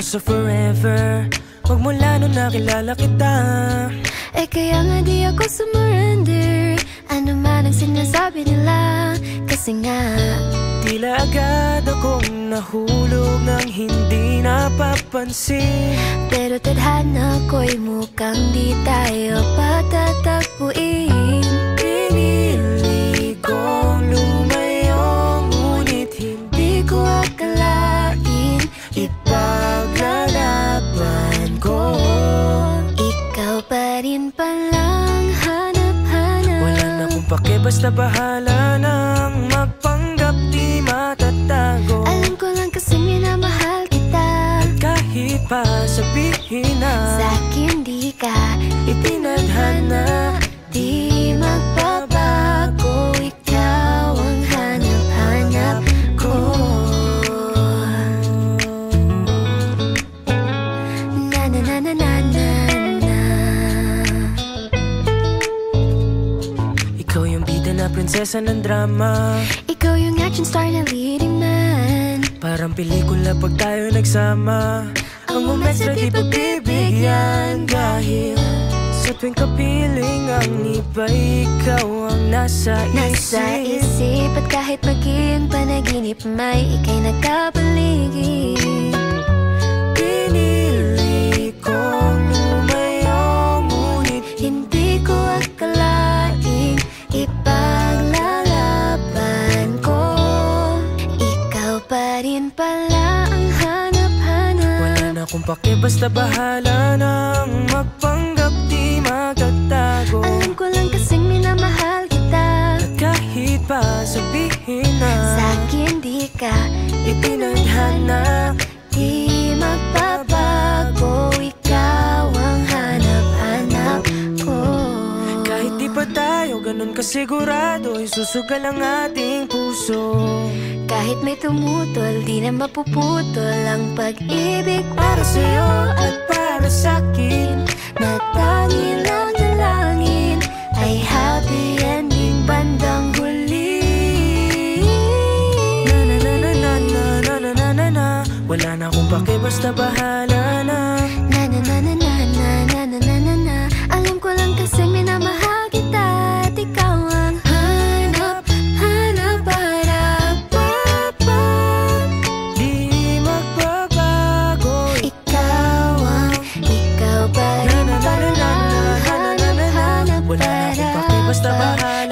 sa forever, magmula nung nakilala kita. Eh kaya nga di ako sumurrender, ano man ang sinasabi nila. Kasi nga tila agad akong nahulog nang hindi napapansin. pero tadhana ko'y mukhang di tayo patatagpuin. Pinili kong lumayo, ngunit hindi ko akalain ipaglalaban ko. Ikaw pa rin palang hanap-hanap. Wala na kung pake, basta bahala nang magpanggap di matatago. Alam ko lang kasing minamahal kita. Kahit pa sabihin na Sa'kin di ka itinadhana, di magbabago. Ikaw ang hanap-hanap ko. Na na na na na na na. ikaw yung bida na prinsesa ng drama. Ikaw yung action star na leading man. Parang pelikula pag tayo nagsama. Ang moments na di pagbibigyan, dahil sa tuwing kapiling ang iba, ikaw ang nasa Nasa isip. isip at kahit maging panaginip, may ika'y nagkapaligid. Pinili kong lumayo, ngunit Hindi ko akalaing ipaglalaban ko. Ikaw pa rin pala ang hanap-hanap. wala na kung pake, basta bahala nang magpanggap di magtatago. Alam ko lang kasing minamahal kita. At kahit pa sabihin na Sa'kin di ka itinadhana, di magbabago. Ikaw ang hanap-hanap ko. kahit di pa tayo ganun kasigurado, isusugal ang ating puso. Kahit may tumutol, di na mapuputol ang pag-ibig Para sa'yo at para sa'kin, na tanging lang dalangin ay happy ending bandang huli. na na na na na na na na na na na. Wala na akong pake, basta bahala na. Na na na na na na na na na na na. Alam ko lang kasing minamahal kita at ikaw ang hanap-hanap para papa. Di magbabago. Ikaw pa rin pala hanap-hanap Wala na akong pake, basta para bahala